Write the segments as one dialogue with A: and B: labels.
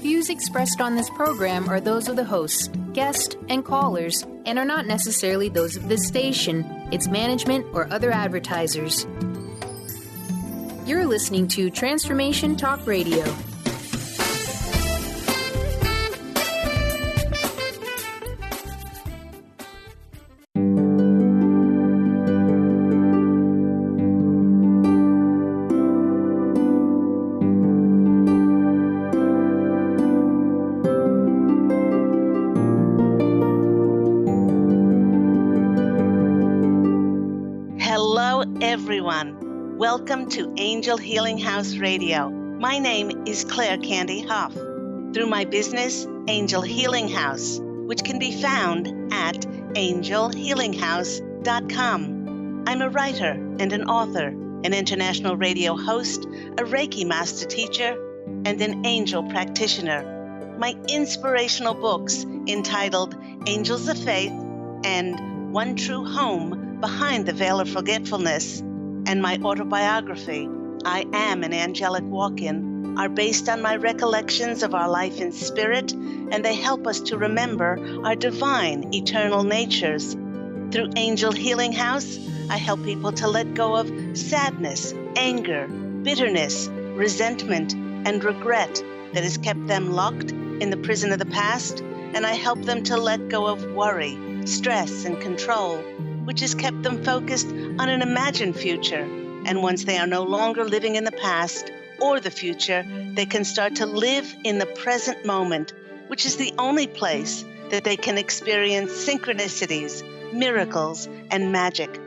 A: views expressed on this program are those of the hosts, guests, and callers, and are not necessarily those of this station, its management, or other advertisers. You're listening to Transformation Talk Radio.
B: Everyone, welcome to Angel Healing House Radio. My name is Candy Hough. Through my business, Angel Healing House, which can be found at angelhealinghouse.com. I'm a writer and an author, an international radio host, a Reiki master teacher, and an angel practitioner. My inspirational books entitled Angels of Faith and One True Home Behind the Veil of Forgetfulness, and my autobiography, I Am an Angelic Walk-In, are based on my recollections of our life in spirit, and they help us to remember our divine, eternal natures. Through Angel Healing House, I help people to let go of sadness, anger, bitterness, resentment, and regret that has kept them locked in the prison of the past, and I help them to let go of worry, stress, and control, which has kept them focused on an imagined future. And once they are no longer living in the past or the future, they can start to live in the present moment, which is the only place that they can experience synchronicities, miracles, and magic.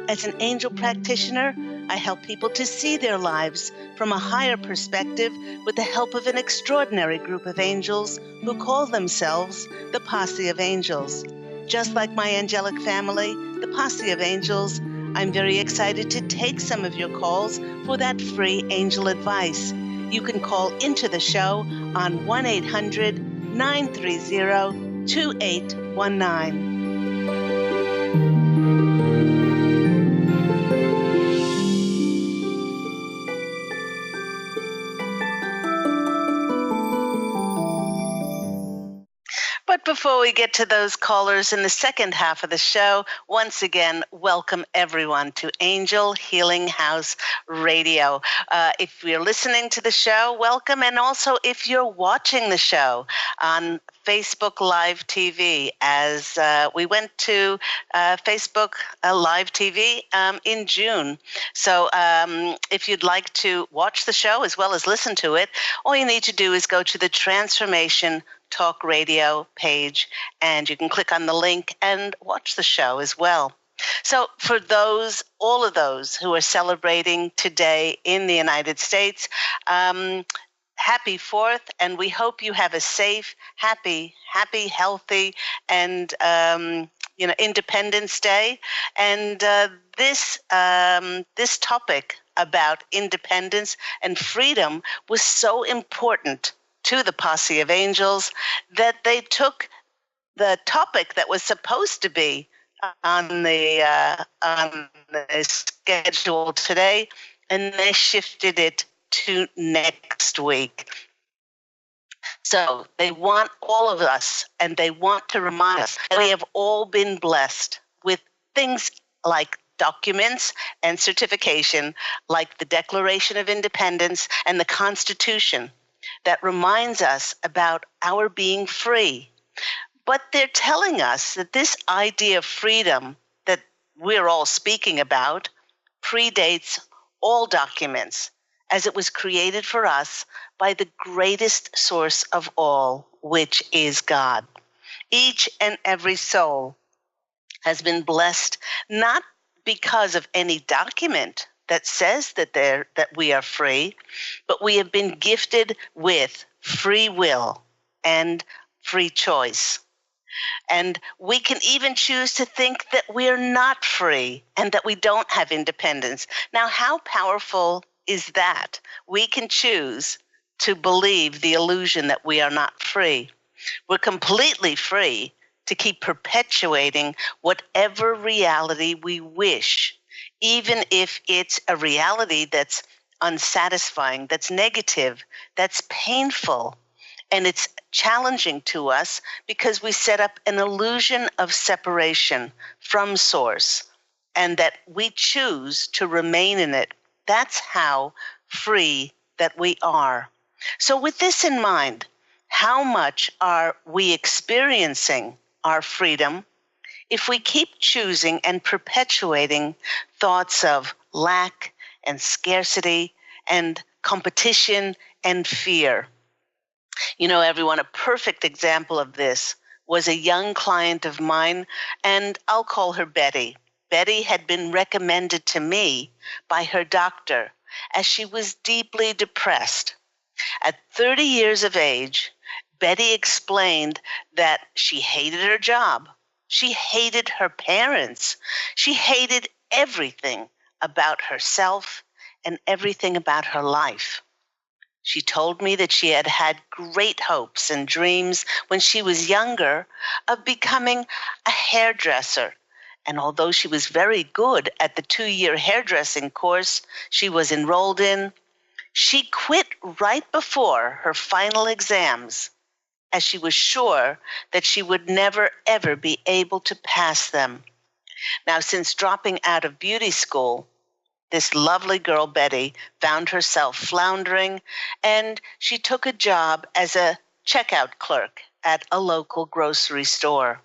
B: As an angel practitioner, I help people to see their lives from a higher perspective with the help of an extraordinary group of angels who call themselves the Posse of Angels. Just like my angelic family, the Posse of Angels, I'm very excited to take some of your calls for that free angel advice. You can call into the show on 1-800-930-2819. But before we get to those callers in the second half of the show, once again, welcome everyone to Angel Healing House Radio. If you're listening to the show, welcome. And also if you're watching the show on Facebook Live TV, as we went to Facebook Live TV in June. So if you'd like to watch the show as well as listen to it, all you need to do is go to the Transformation Talk Radio page, and you can click on the link and watch the show as well. So for all of those who are celebrating today in the United States, happy 4th, and we hope you have a safe, happy, healthy, and Independence Day. And this topic about independence and freedom was so important to the Posse of Angels that they took the topic that was supposed to be on the schedule today, and they shifted it to next week. So they want all of us, and they want to remind us that we have all been blessed with things like documents and certification, like the Declaration of Independence and the Constitution, that reminds us about our being free. But they're telling us that this idea of freedom that we're all speaking about predates all documents, as it was created for us by the greatest source of all, which is God. Each and every soul has been blessed not because of any document that says that we are free, but we have been gifted with free will and free choice. And we can even choose to think that we're not free and that we don't have independence. Now, how powerful is that? We can choose to believe the illusion that we are not free. We're completely free to keep perpetuating whatever reality we wish, even if it's a reality that's unsatisfying, that's negative, that's painful. And it's challenging to us because we set up an illusion of separation from Source and that we choose to remain in it. That's how free that we are. So with this in mind, how much are we experiencing our freedom if we keep choosing and perpetuating thoughts of lack and scarcity and competition and fear? You know, everyone, a perfect example of this was a young client of mine, and I'll call her Betty. Betty had been recommended to me by her doctor as she was deeply depressed. At 30 years of age, Betty explained that she hated her job. She hated her parents. She hated everything about herself and everything about her life. She told me that she had had great hopes and dreams when she was younger of becoming a hairdresser. And although she was very good at the 2-year hairdressing course she was enrolled in, she quit right before her final exams, as she was sure that she would never, ever be able to pass them. Now, since dropping out of beauty school, this lovely girl, Betty, found herself floundering, and she took a job as a checkout clerk at a local grocery store.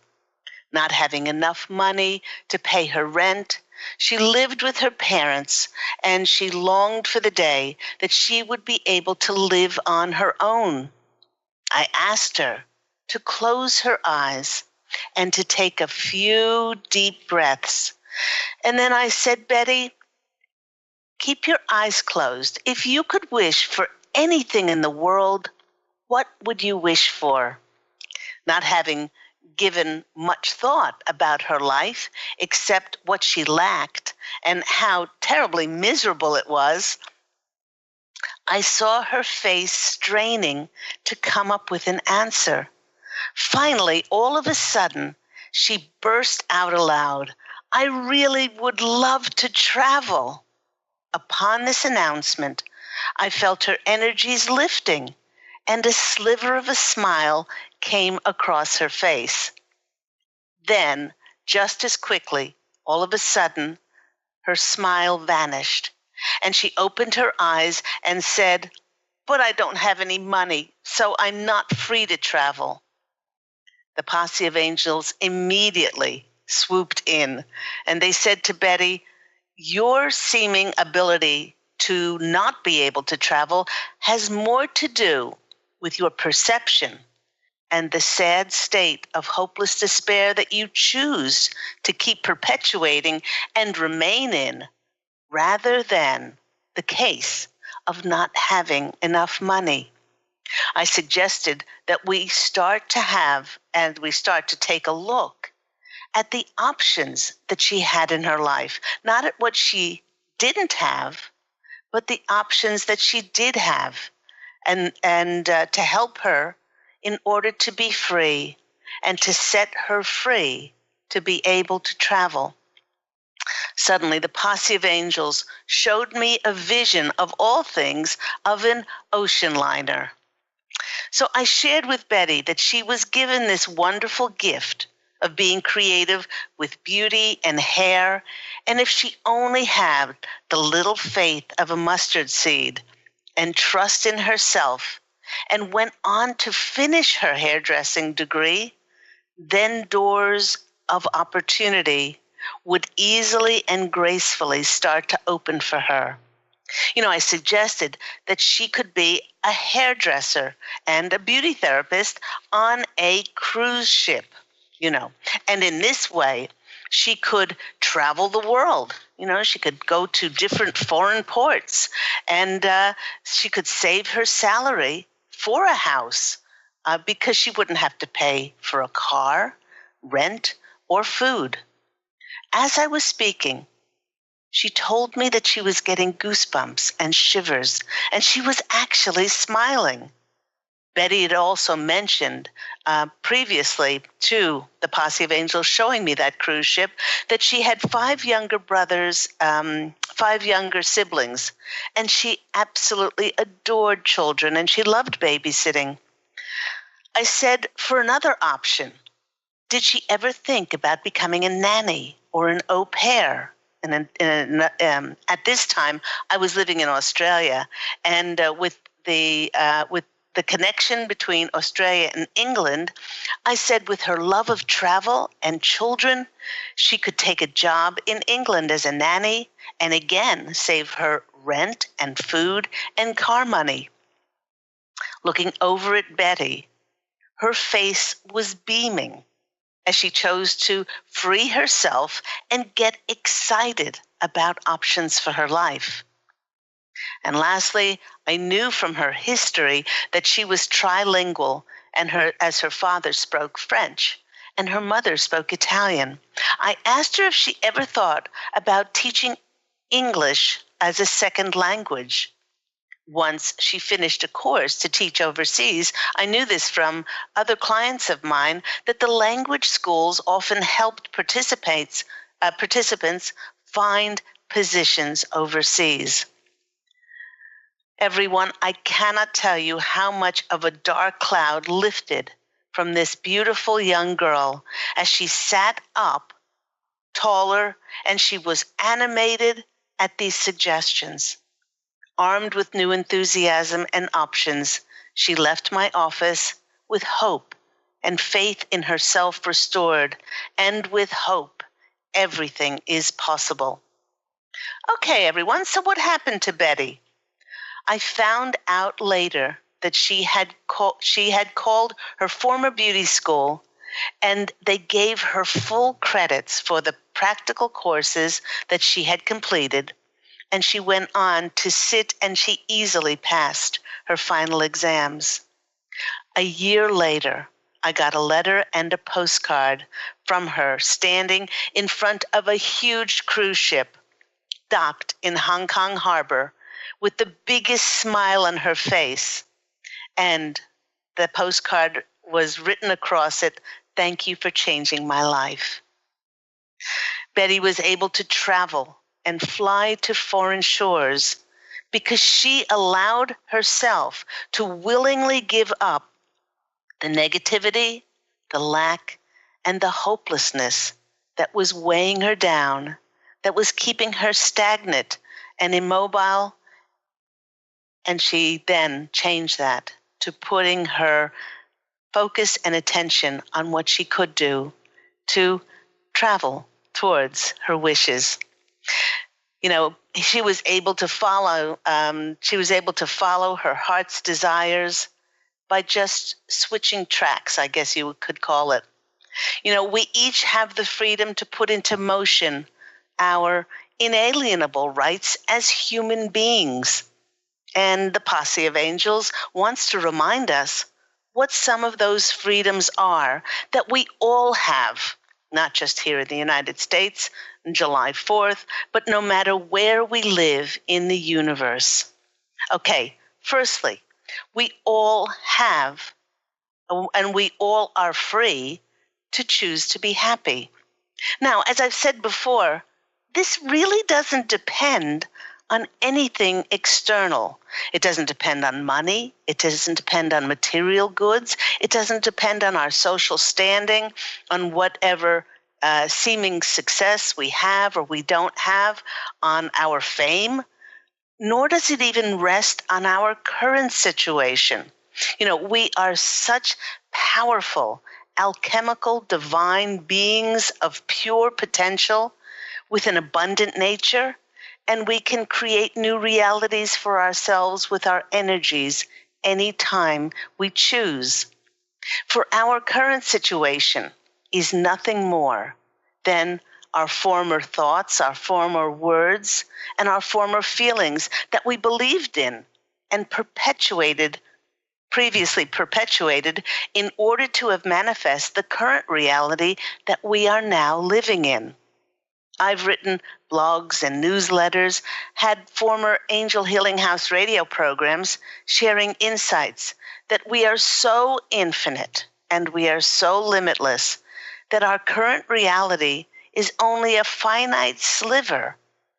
B: Not having enough money to pay her rent, she lived with her parents, and she longed for the day that she would be able to live on her own. I asked her to close her eyes and to take a few deep breaths. And then I said, Betty, keep your eyes closed. If you could wish for anything in the world, what would you wish for? Not having given much thought about her life, except what she lacked and how terribly miserable it was, I saw her face straining to come up with an answer. Finally, all of a sudden, she burst out aloud, I really would love to travel. Upon this announcement, I felt her energies lifting, and a sliver of a smile came across her face. Then, just as quickly, all of a sudden, her smile vanished, and she opened her eyes and said, But I don't have any money, so I'm not free to travel. The Posse of Angels immediately swooped in, and they said to Betty, Your seeming ability to not be able to travel has more to do with your perception and the sad state of hopeless despair that you choose to keep perpetuating and remain in, rather than the case of not having enough money. I suggested that we start to take a look at the options that she had in her life, not at what she didn't have, but the options that she did have, and to help her in order to be free and to set her free to be able to travel. Suddenly, the Posse of Angels showed me a vision of all things of an ocean liner. So I shared with Betty that she was given this wonderful gift of being creative with beauty and hair, and if she only had the little faith of a mustard seed and trust in herself and went on to finish her hairdressing degree, then doors of opportunity would easily and gracefully start to open for her. You know, I suggested that she could be a hairdresser and a beauty therapist on a cruise ship, and in this way, she could travel the world. She could go to different foreign ports, and she could save her salary for a house because she wouldn't have to pay for a car, rent, or food. As I was speaking, she told me that she was getting goosebumps and shivers, and she was actually smiling. Betty had also mentioned previously to the Posse of Angels showing me that cruise ship that she had 5 younger brothers, 5 younger siblings, and she absolutely adored children, and she loved babysitting. I said, for another option, did she ever think about becoming a nanny or an au pair? And at this time, I was living in Australia, and with the connection between Australia and England, I said with her love of travel and children, she could take a job in England as a nanny and again save her rent and food and car money. Looking over at Betty, her face was beaming as she chose to free herself and get excited about options for her life. And lastly, I knew from her history that she was trilingual, and as her father spoke French and her mother spoke Italian. I asked her if she ever thought about teaching English as a second language. Once she finished a course to teach overseas, I knew this from other clients of mine, that the language schools often helped participants find positions overseas. Everyone, I cannot tell you how much of a dark cloud lifted from this beautiful young girl as she sat up taller, and she was animated at these suggestions. Armed with new enthusiasm and options, she left my office with hope and faith in herself restored, and with hope, everything is possible. Okay, everyone, so what happened to Betty? I found out later that she had called her former beauty school, and they gave her full credits for the practical courses that she had completed, and she went on to sit, and she easily passed her final exams. A year later, I got a letter and a postcard from her standing in front of a huge cruise ship docked in Hong Kong Harbor with the biggest smile on her face. And the postcard was written across it, "Thank you for changing my life." Betty was able to travel and fly to foreign shores because she allowed herself to willingly give up the negativity, the lack, and the hopelessness that was weighing her down, that was keeping her stagnant and immobile. And she then changed that to putting her focus and attention on what she could do to travel towards her wishes. You know, she was able to follow her heart's desires by just switching tracks, I guess you could call it. You know, we each have the freedom to put into motion our inalienable rights as human beings. And the Posse of Angels wants to remind us what some of those freedoms are that we all have, not just here in the United States on July 4th, but no matter where we live in the universe. Okay, firstly, we all have, and we all are free to choose to be happy. Now, as I've said before, this really doesn't depend on anything external. It doesn't depend on money. It doesn't depend on material goods. It doesn't depend on our social standing, on whatever seeming success we have or we don't have, on our fame, nor does it even rest on our current situation. You know, we are such powerful, alchemical, divine beings of pure potential with an abundant nature, and we can create new realities for ourselves with our energies anytime we choose. For our current situation is nothing more than our former thoughts, our former words, and our former feelings that we believed in and previously perpetuated in order to have manifest the current reality that we are now living in. I've written blogs and newsletters, had former Angel Healing House radio programs sharing insights that we are so infinite and we are so limitless that our current reality is only a finite sliver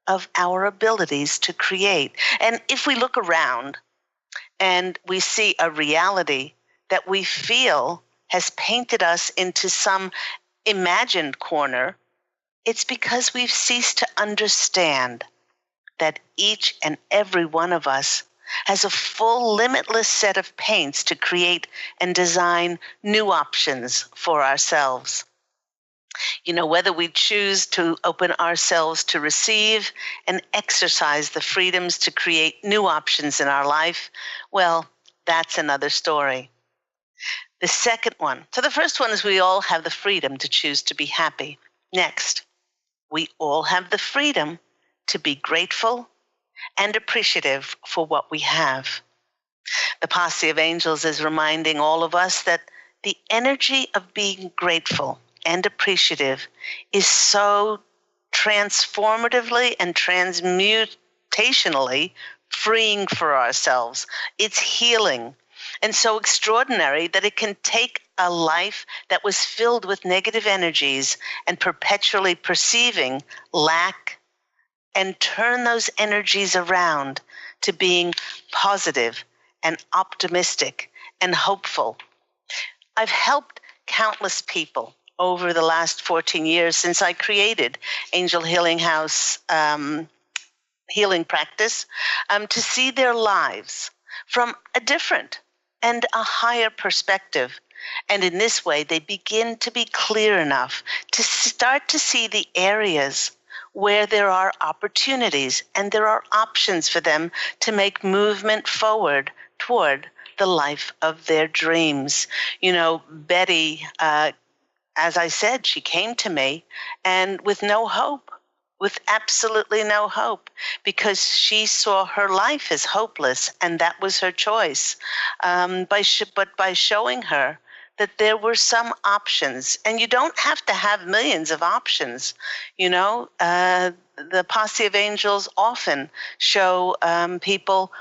B: of our abilities to create. And if we look around and we see a reality that we feel has painted us into some imagined corner, it's because we've ceased to understand that each and every one of us has a full, limitless set of paints to create and design new options for ourselves. Whether we choose to open ourselves to receive and exercise the freedoms to create new options in our life, well, that's another story. The second one, so the first one is we all have the freedom to choose to be happy. Next, we all have the freedom to be grateful and appreciative for what we have. The Posse of Angels is reminding all of us that the energy of being grateful and appreciative is so transformatively and transmutationally freeing for ourselves. It's healing and so extraordinary that it can take a life that was filled with negative energies and perpetually perceiving lack and turn those energies around to being positive and optimistic and hopeful. I've helped countless people over the last 14 years since I created Angel Healing House healing practice to see their lives from a different and a higher perspective. And in this way, they begin to be clear enough to start to see the areas where there are opportunities and there are options for them to make movement forward toward the life of their dreams. Betty, as I said, she came to me and with no hope, with absolutely no hope, because she saw her life as hopeless, and that was her choice. But by showing her that there were some options, and you don't have to have millions of options. The Posse of Angels often show people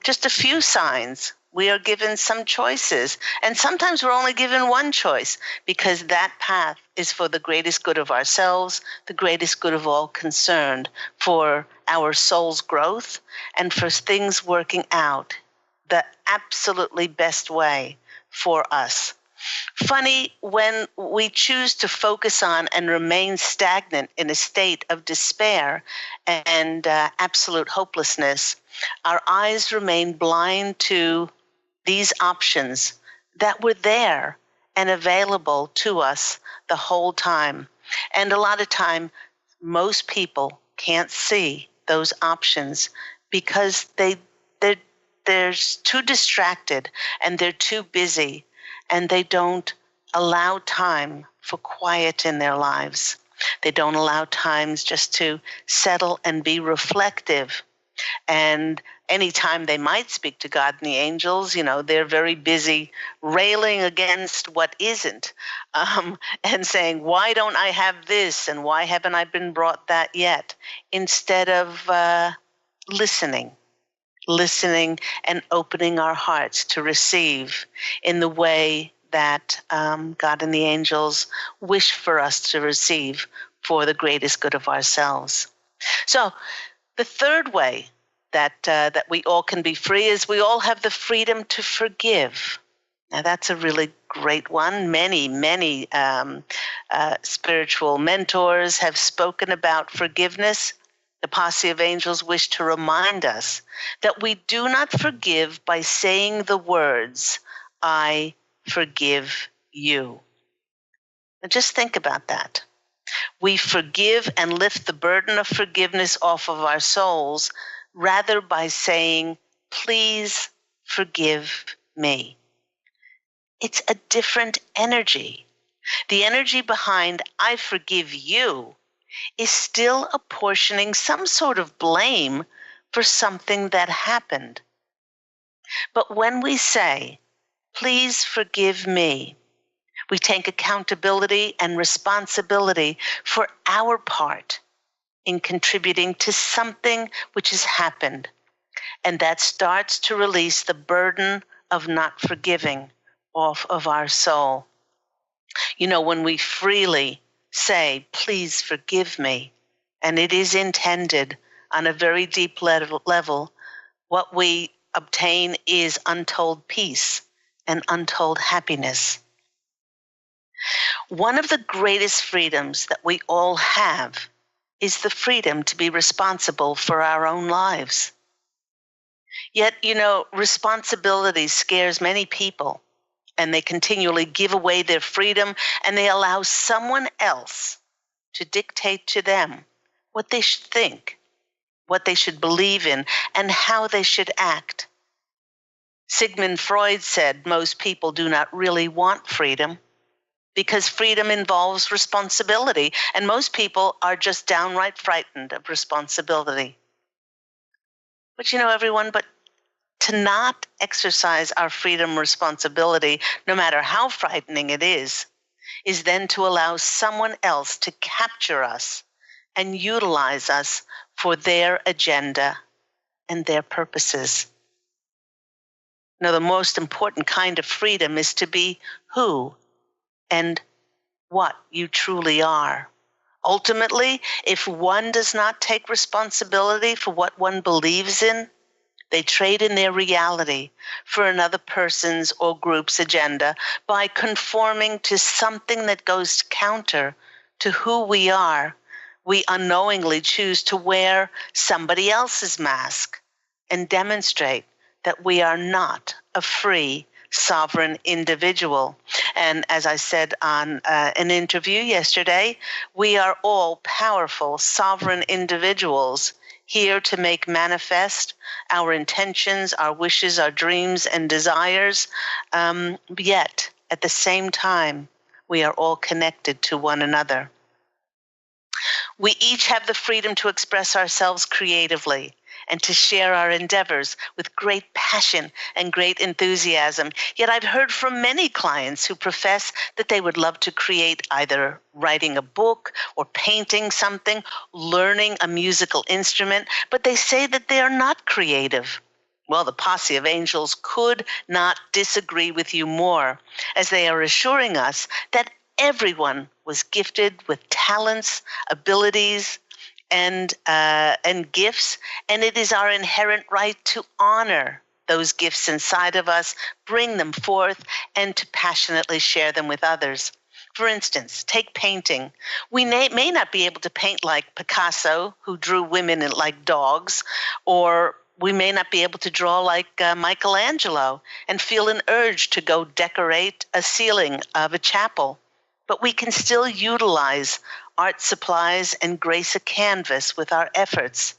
B: just a few signs. We are given some choices, and sometimes we're only given one choice because that path is for the greatest good of ourselves, the greatest good of all concerned, for our soul's growth and for things working out the absolutely best way for us. Funny, when we choose to focus on and remain stagnant in a state of despair and absolute hopelessness, our eyes remain blind to these options that were there and available to us the whole time. And a lot of time, most people can't see those options because they're too distracted and they're too busy, and they don't allow time for quiet in their lives. They don't allow times just to settle and be reflective. And anytime they might speak to God and the angels, they're very busy railing against what isn't, and saying, why don't I have this and why haven't I been brought that yet? Instead of listening and opening our hearts to receive in the way that God and the angels wish for us to receive for the greatest good of ourselves. So the third way that we all can be free is we all have the freedom to forgive. Now that's a really great one. Many spiritual mentors have spoken about forgiveness. The Posse of Angels wish to remind us that we do not forgive by saying the words, I forgive you. Now just think about that. We forgive and lift the burden of forgiveness off of our souls rather by saying, please forgive me. It's a different energy. The energy behind I forgive you is still apportioning some sort of blame for something that happened. But when we say, please forgive me, we take accountability and responsibility for our part in contributing to something which has happened. And that starts to release the burden of not forgiving off of our soul. When we freely say, please forgive me, and it is intended on a very deep level, what we obtain is untold peace and untold happiness. One of the greatest freedoms that we all have is the freedom to be responsible for our own lives. Yet, responsibility scares many people, and they continually give away their freedom, and they allow someone else to dictate to them what they should think, what they should believe in, and how they should act. Sigmund Freud said most people do not really want freedom because freedom involves responsibility, and most people are just downright frightened of responsibility. But everyone, to not exercise our freedom responsibility, no matter how frightening it is then to allow someone else to capture us and utilize us for their agenda and their purposes. Now, the most important kind of freedom is to be who and what you truly are. Ultimately, if one does not take responsibility for what one believes in, they trade in their reality for another person's or group's agenda by conforming to something that goes counter to who we are. We unknowingly choose to wear somebody else's mask and demonstrate that we are not a free, sovereign individual. And as I said on an interview yesterday, we are all powerful, sovereign individuals here to make manifest our intentions, our wishes, our dreams and desires. Yet, at the same time, we are all connected to one another. We each have the freedom to express ourselves creatively and to share our endeavors with great passion and great enthusiasm. Yet I've heard from many clients who profess that they would love to create either writing a book or painting something, learning a musical instrument, but they say that they are not creative. Well, the Posse of Angels could not disagree with you more, as they are assuring us that everyone was gifted with talents, abilities, and gifts, and it is our inherent right to honor those gifts inside of us, bring them forth, and to passionately share them with others. For instance, take painting. We may not be able to paint like Picasso, who drew women like dogs, or we may not be able to draw like Michelangelo and feel an urge to go decorate a ceiling of a chapel. But we can still utilize art supplies and grace a canvas with our efforts.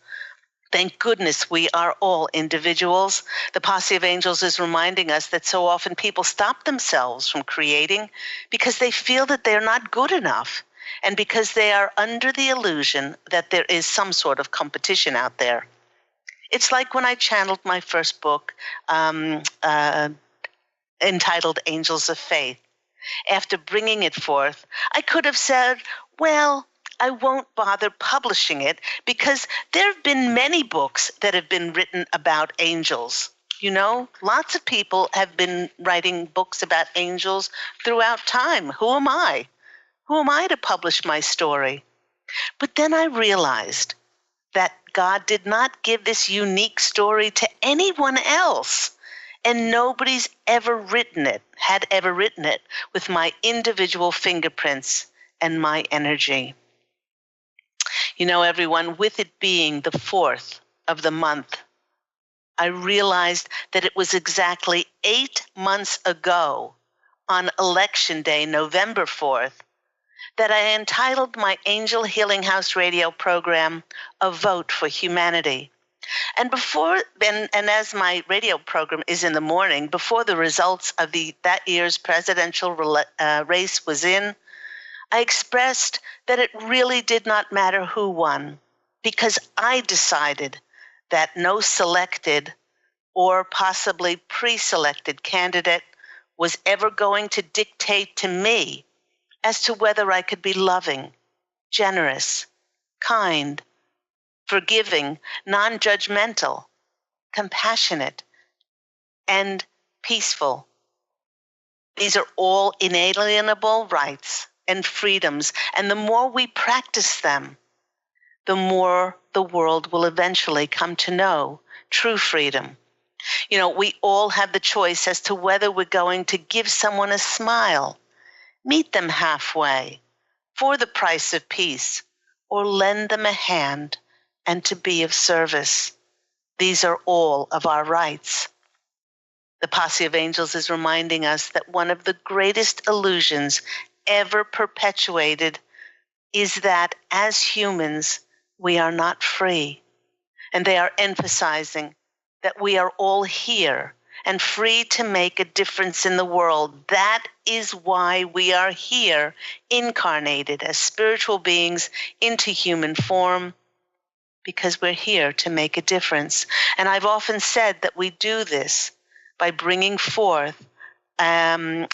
B: Thank goodness we are all individuals. The Posse of Angels is reminding us that so often people stop themselves from creating because they feel that they're not good enough and because they are under the illusion that there is some sort of competition out there. It's like when I channeled my first book entitled Angels of Faith. After bringing it forth, I could have said, well, I won't bother publishing it because there have been many books that have been written about angels. Lots of people have been writing books about angels throughout time. Who am I? Who am I to publish my story? But then I realized that God did not give this unique story to anyone else. And nobody's had ever written it with my individual fingerprints and my energy. Everyone, with it being the 4th of the month, I realized that it was exactly 8 months ago, on Election Day, November 4th, that I entitled my Angel Healing House radio program, A Vote for Humanity. And as my radio program is in the morning, before the results of that year's presidential race was in, I expressed that it really did not matter who won, because I decided that no selected or possibly pre-selected candidate was ever going to dictate to me as to whether I could be loving, generous, kind, forgiving, non-judgmental, compassionate, and peaceful. These are all inalienable rights and freedoms, and the more we practice them, the more the world will eventually come to know true freedom. You know, we all have the choice as to whether we're going to give someone a smile, meet them halfway, for the price of peace, or lend them a hand and to be of service. These are all of our rights. The Posse of Angels is reminding us that one of the greatest illusions ever perpetuated is that as humans, we are not free. And they are emphasizing that we are all here and free to make a difference in the world. That is why we are here, incarnated as spiritual beings into human form, because we're here to make a difference. And I've often said that we do this by bringing forth our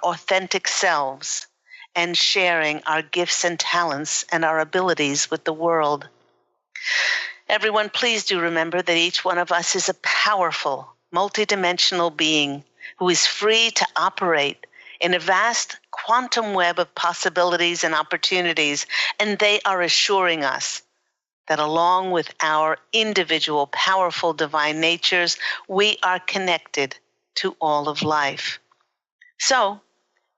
B: authentic selves and sharing our gifts and talents and our abilities with the world. Everyone, please do remember that each one of us is a powerful, multidimensional being who is free to operate in a vast quantum web of possibilities and opportunities, and they are assuring us that along with our individual powerful divine natures, we are connected to all of life. So,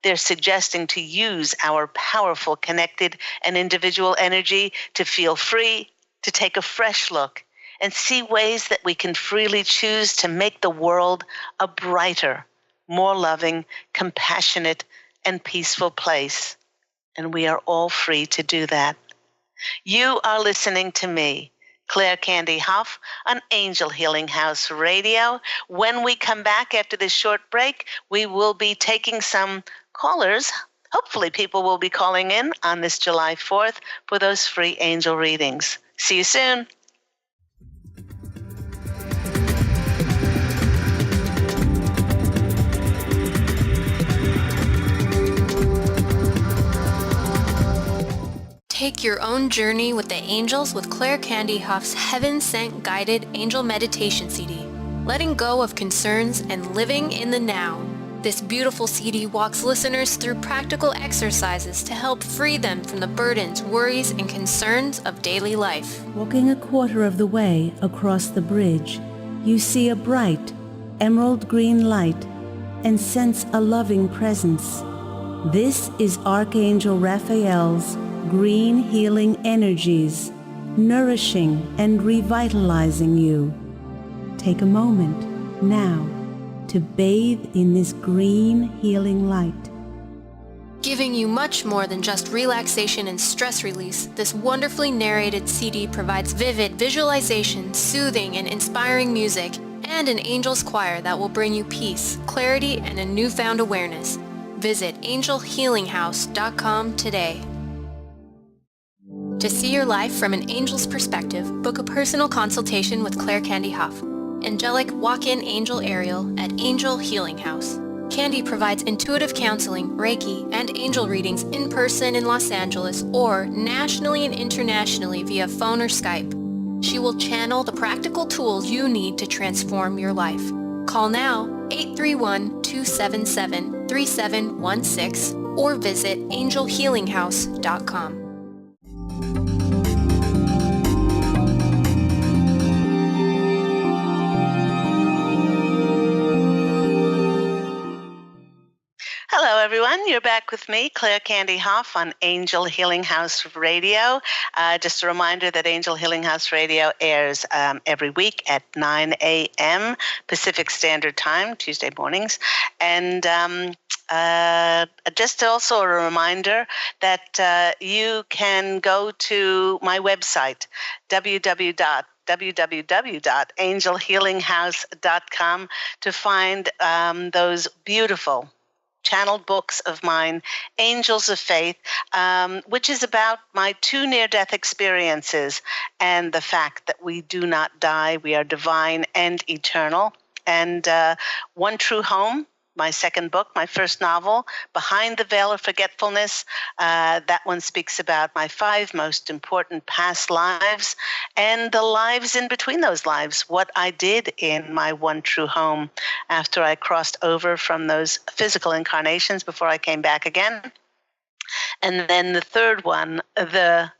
B: they're suggesting to use our powerful, connected, and individual energy to feel free, to take a fresh look, and see ways that we can freely choose to make the world a brighter, more loving, compassionate, and peaceful place. And we are all free to do that. You are listening to me, Claire Candy Hough, on Angel Healing House Radio. When we come back after this short break, we will be taking some callers. Hopefully people will be calling in on this July 4th for those free angel readings. See you soon.
A: Take your own journey with the angels with Claire Candy Hough's Heaven-Sent Guided Angel Meditation CD, letting go of concerns and living in the now. This beautiful CD walks listeners through practical exercises to help free them from the burdens, worries, and concerns of daily life.
C: Walking a quarter of the way across the bridge, you see a bright, emerald green light and sense a loving presence. This is Archangel Raphael's green healing energies, nourishing and revitalizing you. Take a moment now to bathe in this green healing light.
A: Giving you much more than just relaxation and stress release, this wonderfully narrated CD provides vivid visualization, soothing and inspiring music, and an angel's choir that will bring you peace, clarity, and a newfound awareness. Visit angelhealinghouse.com today. To see your life from an angel's perspective, book a personal consultation with Claire Candy Hough, angelic walk-in angel Ariel at Angel Healing House. Candy provides intuitive counseling, Reiki, and angel readings in person in Los Angeles or nationally and internationally via phone or Skype. She will channel the practical tools you need to transform your life. Call now 831-277-3716 or visit angelhealinghouse.com.
B: Hello, everyone. You're back with me, Claire Candy Hough, on Angel Healing House Radio. Just a reminder that Angel Healing House Radio airs every week at 9 a.m. Pacific Standard Time, Tuesday mornings. And just also a reminder that you can go to my website, www.angelhealinghouse.com, to find those beautiful channeled books of mine, Angels of Faith, which is about my 2 near-death experiences and the fact that we do not die, we are divine and eternal. And One True Home, my second book, my first novel, Behind the Veil of Forgetfulness. That one speaks about my 5 most important past lives and the lives in between those lives, what I did in my one true home after I crossed over from those physical incarnations before I came back again. And then the third one, the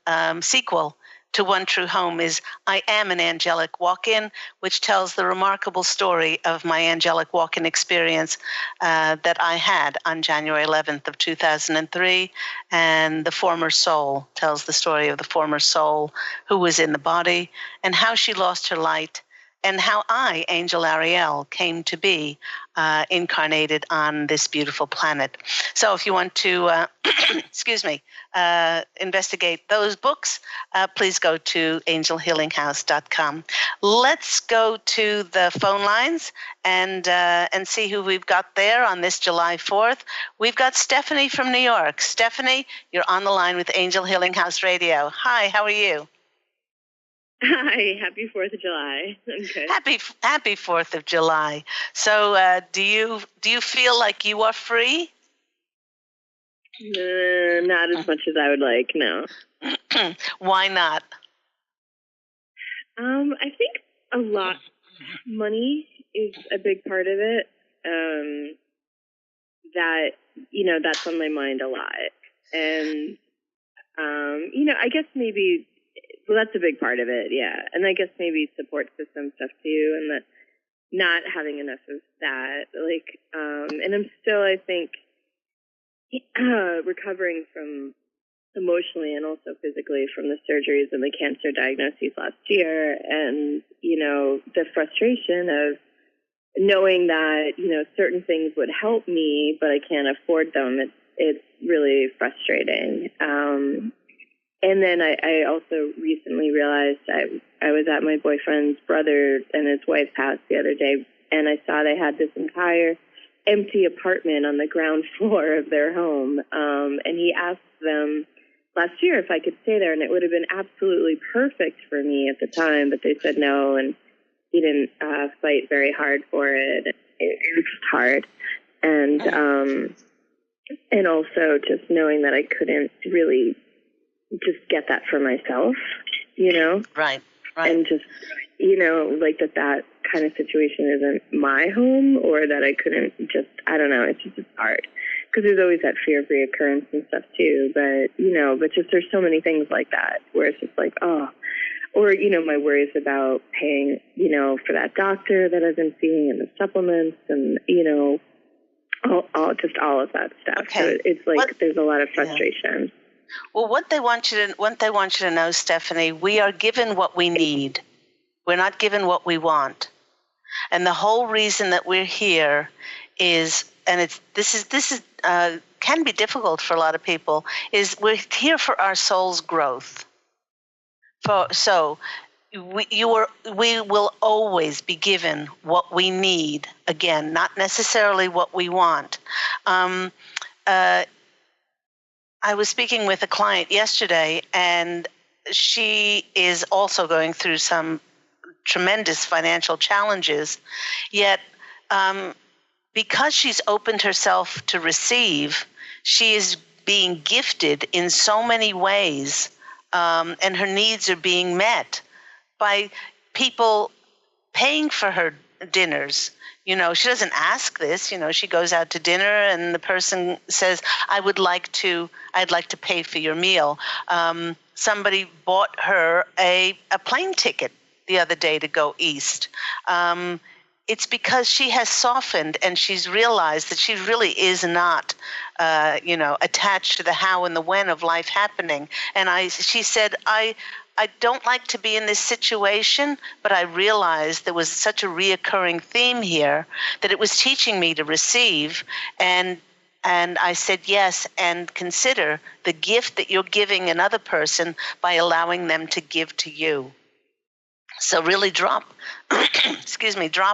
B: sequel, to One True Home is I Am an Angelic Walk-In, which tells the remarkable story of my angelic walk-in experience that I had on January 11th of 2003. And The Former Soul tells the story of the former soul who was in the body and how she lost her light and how I, Angel Ariel, came to be incarnated on this beautiful planet. So if you want to, investigate those books, please go to angelhealinghouse.com. Let's go to the phone lines and see who we've got there on this July 4th. We've got Stephanie from New York. Stephanie, you're on the line with Angel Healing House Radio. Hi, how are you?
D: Hi, happy 4th of July. I'm good.
B: Happy 4th of July. So do you feel like you are free?
D: Not as much as I would like, no.
B: Why not?
D: I think a lot. Money is a big part of it. That's on my mind a lot. And, I guess maybe... Well, that's a big part of it, yeah. And I guess maybe support system stuff too, and that not having enough of that. And I'm still, I think, recovering from emotionally and also physically from the surgeries and the cancer diagnoses last year. And, the frustration of knowing that, certain things would help me, but I can't afford them. It's really frustrating. And then I also recently realized I was at my boyfriend's brother and his wife's house the other day, and I saw they had this entire empty apartment on the ground floor of their home. And he asked them last year if I could stay there, and it would have been absolutely perfect for me at the time, but they said no, and he didn't fight very hard for it. It was hard. And also just knowing that I couldn't really just get that for myself,
B: Right.
D: And just, that kind of situation isn't my home, or that I couldn't just, I don't know, it's just hard. Because there's always that fear of reoccurrence and stuff too, but just there's so many things like that where it's just like, oh, or, my worries about paying, for that doctor that I've been seeing and the supplements and, all of that stuff.
B: Okay.
D: So it's like there's a lot of frustration.
B: Yeah. Well, what they want you to know, Stephanie, we are given what we need. We're not given what we want. And the whole reason that we're here is, and this can be difficult for a lot of people, is we're here for our soul's growth. We will always be given what we need. Again, not necessarily what we want. I was speaking with a client yesterday, and she is also going through some tremendous financial challenges, yet because she's opened herself to receive, she is being gifted in so many ways, and her needs are being met by people paying for her dinners. She doesn't ask this. She goes out to dinner and the person says, I'd like to pay for your meal. Somebody bought her a plane ticket the other day to go east. It's because she has softened and she's realized that she really is not, attached to the how and the when of life happening. And she said, I don't like to be in this situation, but I realized there was such a reoccurring theme here that it was teaching me to receive. And I said yes, and consider the gift that you're giving another person by allowing them to give to you. So really drop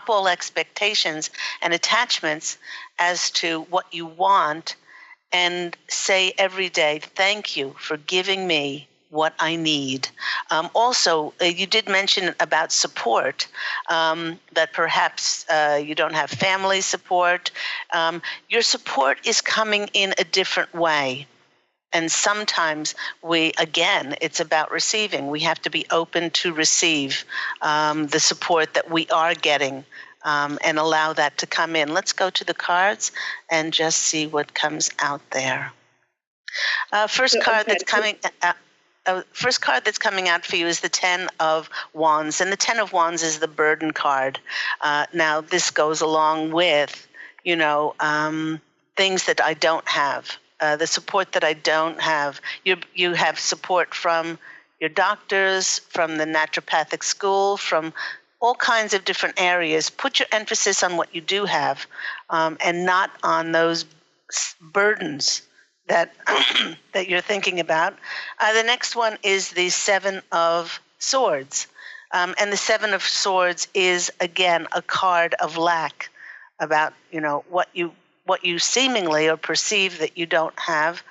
B: all expectations and attachments as to what you want, and say every day, thank you for giving me what I need. Also, you did mention about support, that perhaps you don't have family support. Your support is coming in a different way. And sometimes it's about receiving. We have to be open to receive the support that we are getting, and allow that to come in. Let's go to the cards and just see what comes out there. First card that's coming out. first card that's coming out for you is the Ten of Wands, and the Ten of Wands is the burden card. Now, this goes along with, things that I don't have, the support that I don't have. You have support from your doctors, from the naturopathic school, from all kinds of different areas. Put your emphasis on what you do have, and not on those burdens that that you're thinking about. The next one is the Seven of Swords. And the Seven of Swords is, again, a card of lack, about, what you seemingly or perceive that you don't have.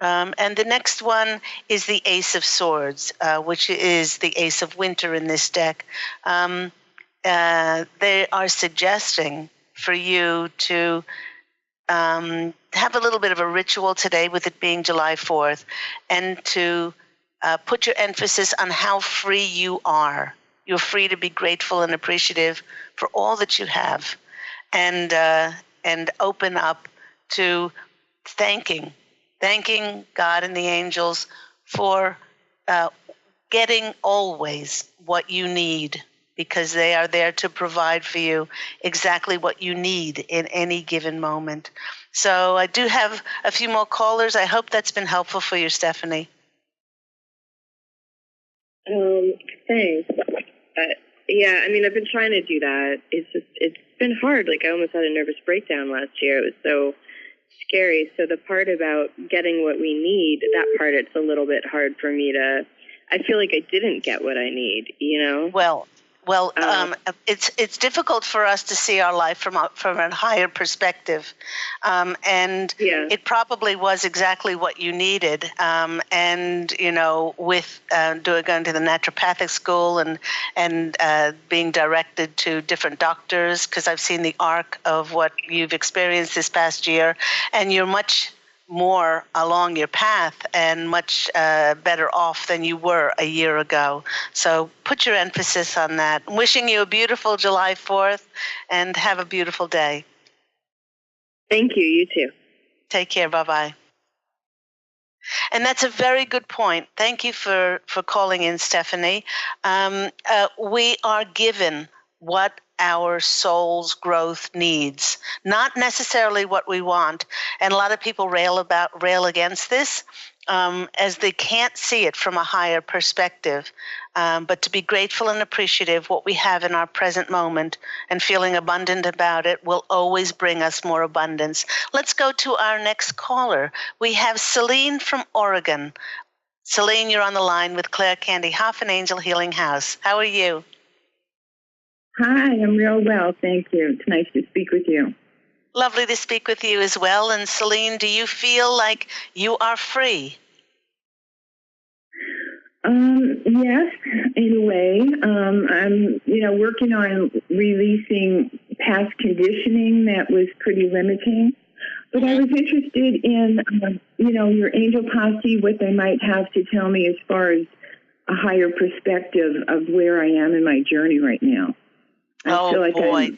B: And the next one is the Ace of Swords, which is the Ace of Winter in this deck. They are suggesting for you to have a little bit of a ritual today, with it being July 4th, and to put your emphasis on how free you are. You're free to be grateful and appreciative for all that you have, and open up to thanking God and the angels for getting always what you need, because they are there to provide for you exactly what you need in any given moment. So I do have a few more callers. I hope that's been helpful for you, Stephanie.
D: Thanks. Yeah, I've been trying to do that. It's been hard. Like, I almost had a nervous breakdown last year. It was so scary. So the part about getting what we need, that part, it's a little bit hard for me to, I feel like I didn't get what I need,
B: Well, it's difficult for us to see our life from a higher perspective, and it probably was exactly what you needed. And with going to the naturopathic school and being directed to different doctors, because I've seen the arc of what you've experienced this past year, and you're much more along your path and much better off than you were a year ago. So put your emphasis on that. I'm wishing you a beautiful July 4th, and have a beautiful day.
D: Thank you. You too.
B: Take care. Bye-bye. And that's a very good point. Thank you for calling in, Stephanie. We are given what our soul's growth needs, not necessarily what we want. And a lot of people rail against this, as they can't see it from a higher perspective. But to be grateful and appreciative what we have in our present moment, and feeling abundant about it, will always bring us more abundance. Let's go to our next caller. We have Celine from Oregon. Celine, you're on the line with Claire, Candy Hough, and Angel Healing House. How are you?
E: Hi, I'm real well, thank you. It's nice to speak with you.
B: Lovely to speak with you as well. And Celine, do you feel like you are free?
E: Yes, in a way. I'm, working on releasing past conditioning that was pretty limiting. But I was interested in, your angel posse, what they might have to tell me as far as a higher perspective of where I am in my journey right now. I feel like I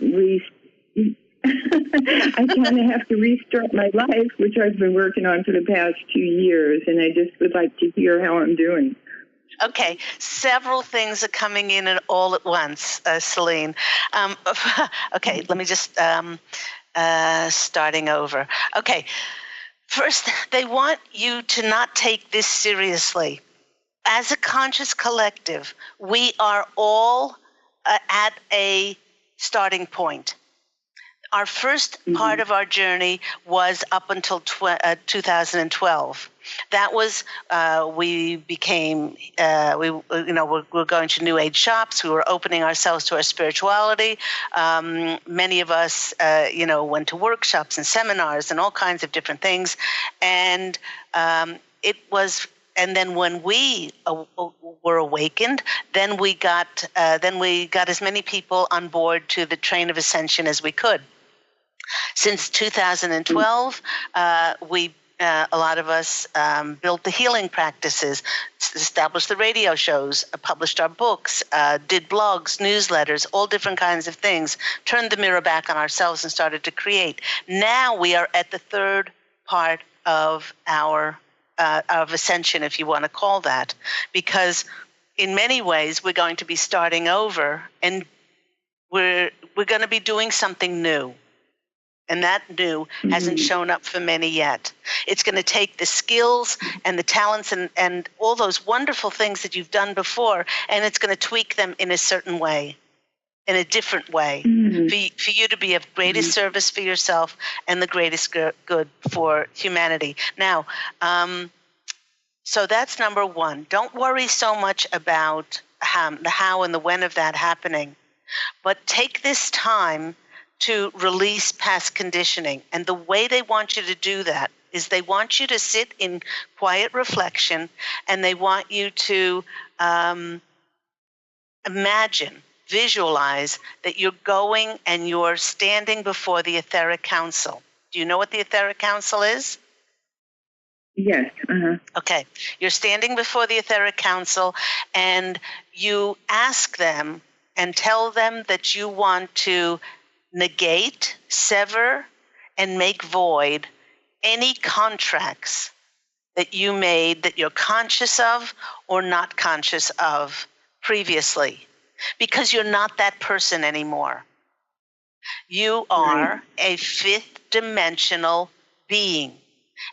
E: kind of have to restart my life, which I've been working on for the past 2 years, and I just would like to hear how I'm doing.
B: Okay, several things are coming in all at once, Celine. Okay, let me just starting over. Okay, first, they want you to not take this seriously. As a conscious collective, we are all at a starting point. Our first part of our journey was up until 2012. That was we became we're going to New Age shops. We were opening ourselves to our spirituality. Many of us went to workshops and seminars and all kinds of different things, and it was. And then when we were awakened, then we got as many people on board to the train of ascension as we could. Since 2012, a lot of us built the healing practices, established the radio shows, published our books, did blogs, newsletters, all different kinds of things, turned the mirror back on ourselves and started to create. Now we are at the third part of our of ascension, if you want to call that, because in many ways we're going to be starting over, and we're going to be doing something new. And that new hasn't shown up for many yet. It's going to take the skills and the talents and all those wonderful things that you've done before, and it's going to tweak them in a certain way, in a different way, for you to be of greatest service for yourself and the greatest good for humanity. Now, so that's number one. Don't worry so much about the how and the when of that happening, but take this time to release past conditioning. And the way they want you to do that is they want you to sit in quiet reflection, and they want you to imagine, visualize that you're going and you're standing before the etheric council. Do you know what the etheric council is?
E: Yes.
B: Okay. You're standing before the etheric council, and you ask them and tell them that you want to negate, sever, and make void any contracts that you made that you're conscious of or not conscious of previously, because you're not that person anymore. You are a fifth dimensional being.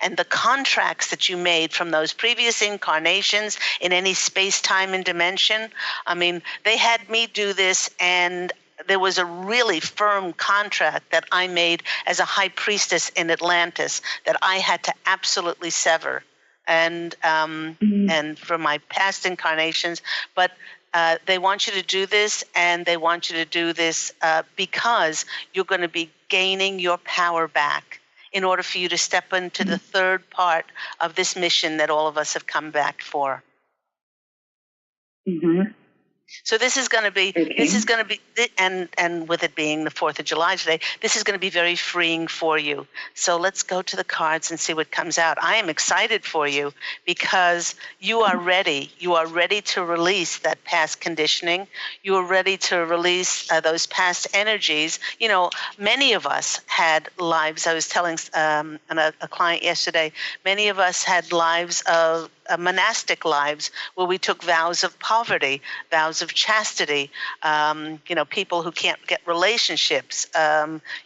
B: And the contracts that you made from those previous incarnations in any space, time, and dimension, I mean, they had me do this, and there was a really firm contract that I made as a high priestess in Atlantis that I had to absolutely sever, and from my past incarnations. But they want you to do this, and they want you to do this because you're going to be gaining your power back in order for you to step into the third part of this mission that all of us have come back for. So this is going to be, and with it being the 4th of July today, this is going to be very freeing for you. So let's go to the cards and see what comes out. I am excited for you because you are ready. You are ready to release that past conditioning. You are ready to release those past energies. You know, many of us had lives. I was telling a client yesterday, many of us had lives of monastic lives where we took vows of poverty, vows of chastity, people who can't get relationships.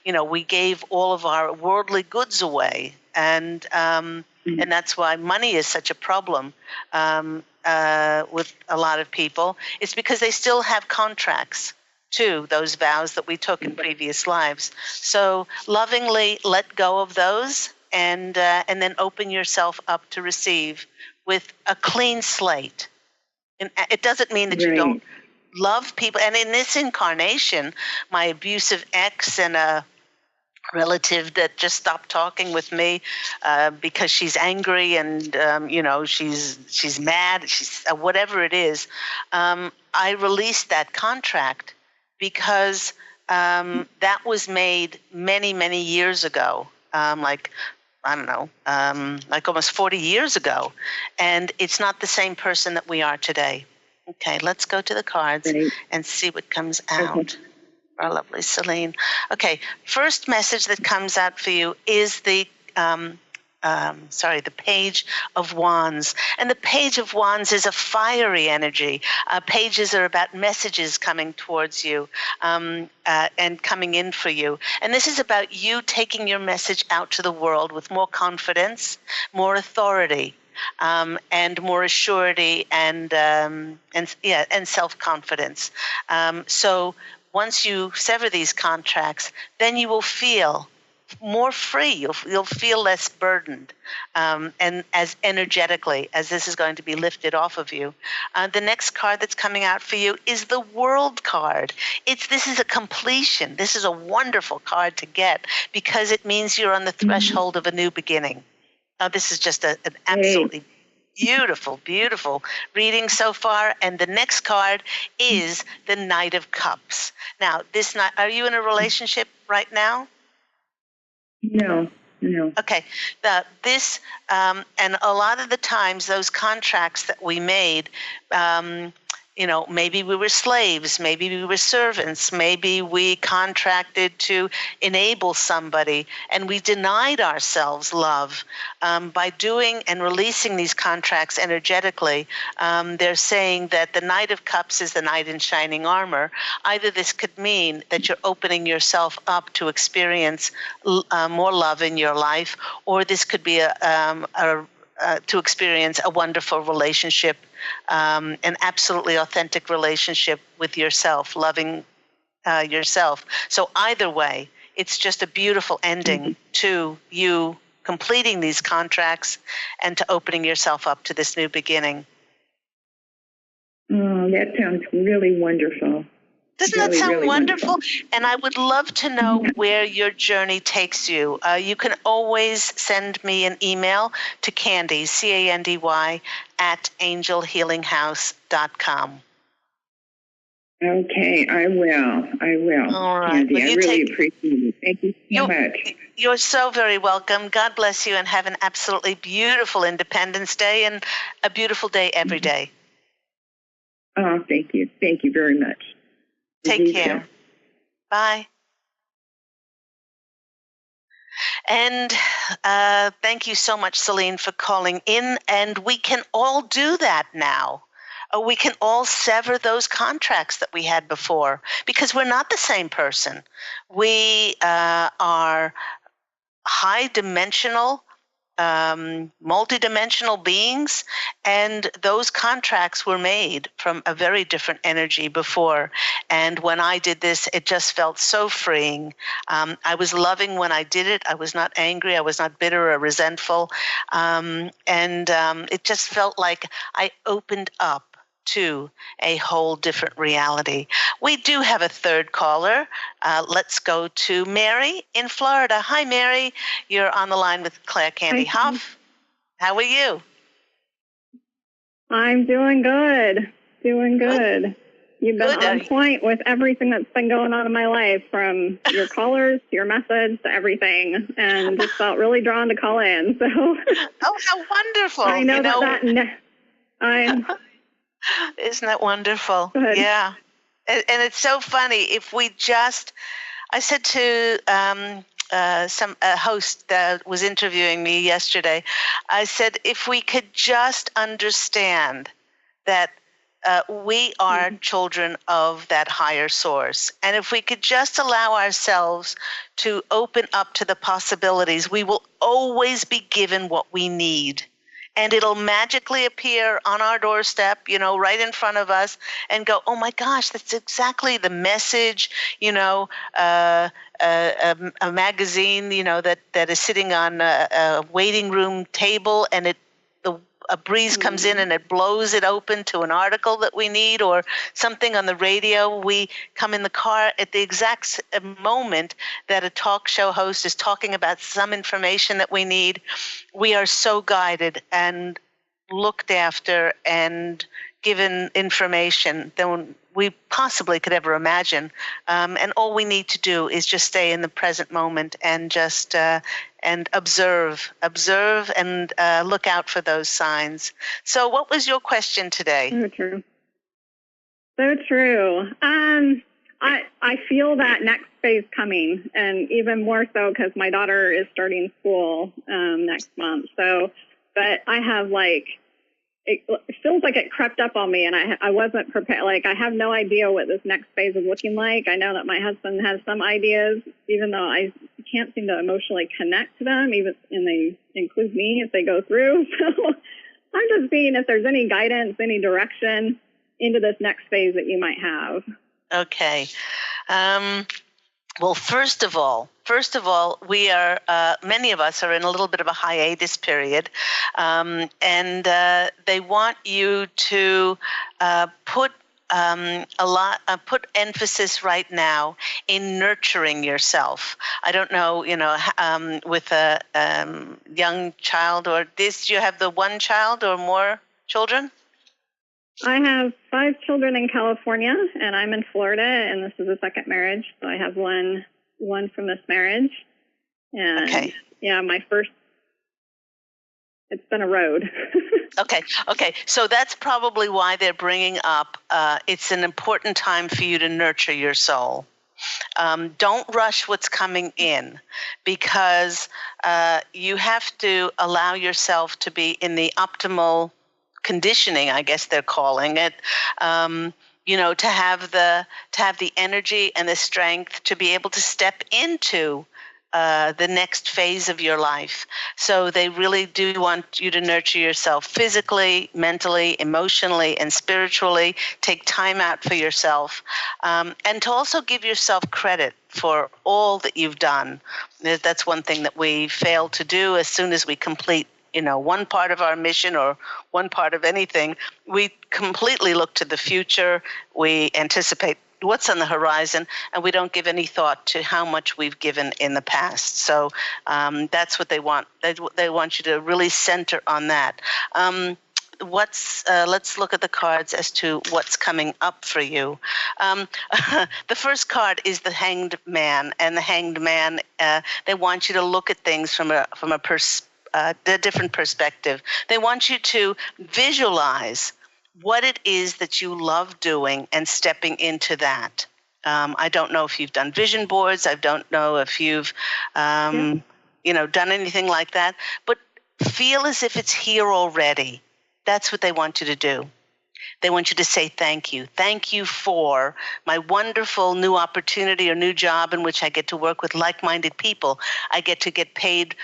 B: We gave all of our worldly goods away. And that's why money is such a problem with a lot of people. It's because they still have contracts to those vows that we took in previous lives. So lovingly let go of those, and then open yourself up to receive with a clean slate. And it doesn't mean that you don't love people. And in this incarnation, my abusive ex and a relative that just stopped talking with me because she's angry and she's mad, she's whatever it is, I released that contract because that was made many, many years ago, like almost 40 years ago. And it's not the same person that we are today. Okay, let's go to the cards and see what comes out. Our lovely Celine. Okay, first message that comes out for you is the Page of Wands. And the Page of Wands is a fiery energy. Pages are about messages coming towards you and coming in for you. And this is about you taking your message out to the world with more confidence, more authority, and more assurity and self-confidence. So once you sever these contracts, then you will feel more free. You'll feel less burdened, and as energetically as this is going to be lifted off of you. The next card that's coming out for you is the World card. This is a completion. This is a wonderful card to get because it means you're on the threshold of a new beginning. Now, this is just an absolutely beautiful, beautiful reading so far. And the next card is the Knight of Cups. Now, are you in a relationship right now?
E: No.
B: Okay. And a lot of the times those contracts that we made, Maybe we were slaves, maybe we were servants, maybe we contracted to enable somebody, and we denied ourselves love. By doing and releasing these contracts energetically, they're saying that the Knight of Cups is the knight in shining armor. Either this could mean that you're opening yourself up to experience more love in your life, or this could be to experience a wonderful relationship, an absolutely authentic relationship with yourself, loving yourself. So either way, it's just a beautiful ending to you completing these contracts and to opening yourself up to this new beginning.
E: Oh, that sounds really wonderful.
B: Doesn't that sound wonderful? And I would love to know where your journey takes you. You can always send me an email to Candy, Candy, at angelhealinghouse.com.
E: Okay, I will.
B: All right.
E: Candy, I really appreciate it. Thank you so much.
B: You're so very welcome. God bless you, and have an absolutely beautiful Independence Day and a beautiful day every day.
E: Oh, thank you. Thank you very much.
B: Take care. Bye. And thank you so much, Celine, for calling in. And we can all do that now. We can all sever those contracts that we had before, because we're not the same person. We are high-dimensional, multidimensional beings, and those contracts were made from a very different energy before. And when I did this, it just felt so freeing. I was loving when I did it. I was not angry. I was not bitter or resentful. And it just felt like I opened up to a whole different reality. We do have a third caller. Let's go to Mary in Florida. Hi, Mary. You're on the line with Claire Candy Hough. How are you?
F: I'm doing good. You've been on point with everything that's been going on in my life, from your callers to your message to everything, and just felt really drawn to call in. So,
B: oh, how wonderful!
F: I know
B: Isn't that wonderful? Yeah. And it's so funny. If we just, I said to a host that was interviewing me yesterday, I said, if we could just understand that we are children of that higher source, and if we could just allow ourselves to open up to the possibilities, we will always be given what we need. And it'll magically appear on our doorstep, right in front of us, and go, oh my gosh, that's exactly the message, a magazine, that is sitting on a waiting room table, and a breeze comes in and it blows it open to an article that we need, or something on the radio. We come in the car at the exact moment that a talk show host is talking about some information that we need. We are so guided and looked after and given information than we possibly could ever imagine. And all we need to do is just stay in the present moment and just and observe and look out for those signs. So what was your question today?
F: So true. I feel that next phase coming, and even more so because my daughter is starting school next month. So, but I have it feels like it crept up on me, and I wasn't prepared. I have no idea what this next phase is looking like. I know that my husband has some ideas, even though I can't seem to emotionally connect to them, and they include me if they go through. So I'm just seeing if there's any guidance, any direction into this next phase that you might have.
B: Okay. Well, first of all, we are, many of us are in a little bit of a hiatus period, and they want you to put emphasis right now in nurturing yourself. I don't know, with a young child or this, do you have the one child or more children?
F: I have 5 children in California, and I'm in Florida, and this is a second marriage. So I have one from this marriage. And
B: okay.
F: Yeah, my first it's been a road.
B: Okay. So that's probably why they're bringing up it's an important time for you to nurture your soul. Don't rush what's coming in, because you have to allow yourself to be in the optimal conditioning, I guess they're calling it. To have the energy and the strength to be able to step into the next phase of your life. So they really do want you to nurture yourself physically, mentally, emotionally, and spiritually. Take time out for yourself, and to also give yourself credit for all that you've done. That's one thing that we fail to do. As soon as we complete one part of our mission or one part of anything, we completely look to the future. We anticipate what's on the horizon, and we don't give any thought to how much we've given in the past. So that's what they want. They want you to really center on that. Let's look at the cards as to what's coming up for you. The first card is the Hanged Man, and the Hanged Man, they want you to look at things from a different perspective. They want you to visualize what it is that you love doing and stepping into that. I don't know if you've done vision boards. I don't know if you've, done anything like that. But feel as if it's here already. That's what they want you to do. They want you to say thank you. Thank you for my wonderful new opportunity or new job in which I get to work with like-minded people. I get to get paid,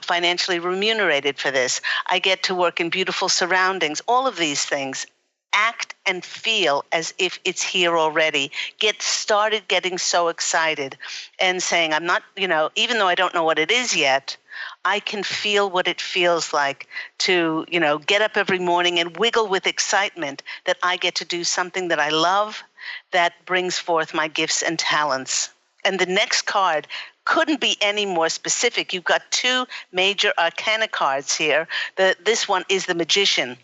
B: financially remunerated for this. I get to work in beautiful surroundings. All of these things. Act and feel as if it's here already. Get started getting so excited and saying, I'm not, even though I don't know what it is yet, I can feel what it feels like to, get up every morning and wiggle with excitement that I get to do something that I love that brings forth my gifts and talents. And the next card couldn't be any more specific. You've got two major arcana cards here. This one is the Magician.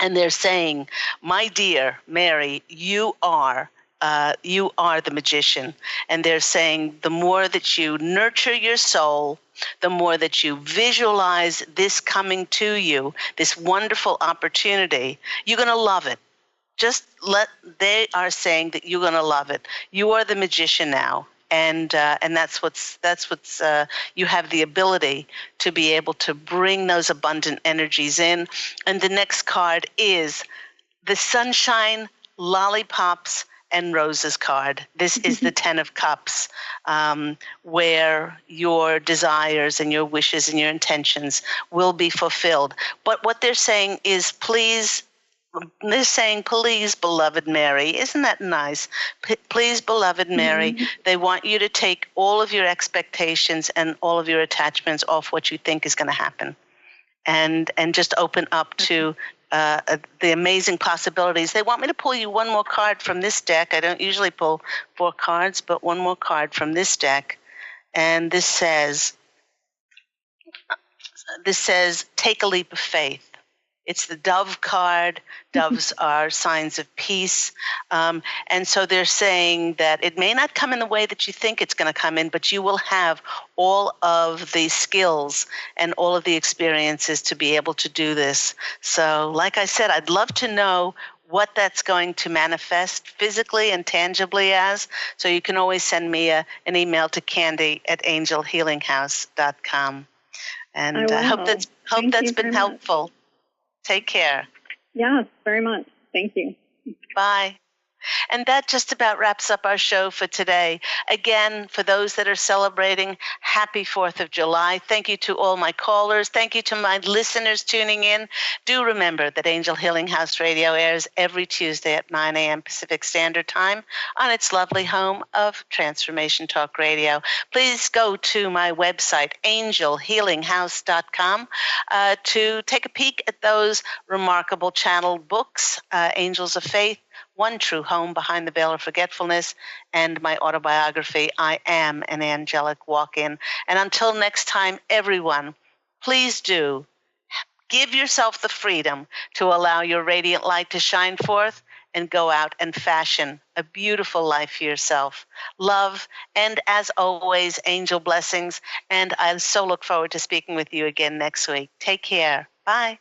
B: And they're saying, my dear Mary, you are the magician. And they're saying the more that you nurture your soul, the more that you visualize this coming to you, this wonderful opportunity, you're going to love it. They are saying that you're going to love it. You are the magician now. And that's what's you have the ability to be able to bring those abundant energies in. And the next card is the Sunshine, Lollipops, and Roses card. This is the 10 of Cups, where your desires and your wishes and your intentions will be fulfilled. But what they're saying is, please, beloved Mary. Isn't that nice? Please, beloved Mary. Mm-hmm. They want you to take all of your expectations and all of your attachments off what you think is going to happen, and just open up to the amazing possibilities. They want me to pull you one more card from this deck. I don't usually pull 4 cards, but one more card from this deck. And this says, take a leap of faith. It's the Dove card. Doves are signs of peace. And so they're saying that it may not come in the way that you think it's going to come in, but you will have all of the skills and all of the experiences to be able to do this. So like I said, I'd love to know what that's going to manifest physically and tangibly as. So you can always send me an email to candy@angelhealinghouse.com. And I hope that's been helpful. Take care.
F: Yes, very much. Thank you.
B: Bye. And that just about wraps up our show for today. Again, for those that are celebrating, happy 4th of July. Thank you to all my callers. Thank you to my listeners tuning in. Do remember that Angel Healing House Radio airs every Tuesday at 9 a.m. Pacific Standard Time on its lovely home of Transformation Talk Radio. Please go to my website, angelhealinghouse.com, to take a peek at those remarkable channeled books, Angels of Faith, One True Home Behind the Veil of Forgetfulness, and my autobiography, I Am an Angelic Walk-In. And until next time, everyone, please do give yourself the freedom to allow your radiant light to shine forth and go out and fashion a beautiful life for yourself. Love, and as always, angel blessings. And I so look forward to speaking with you again next week. Take care. Bye.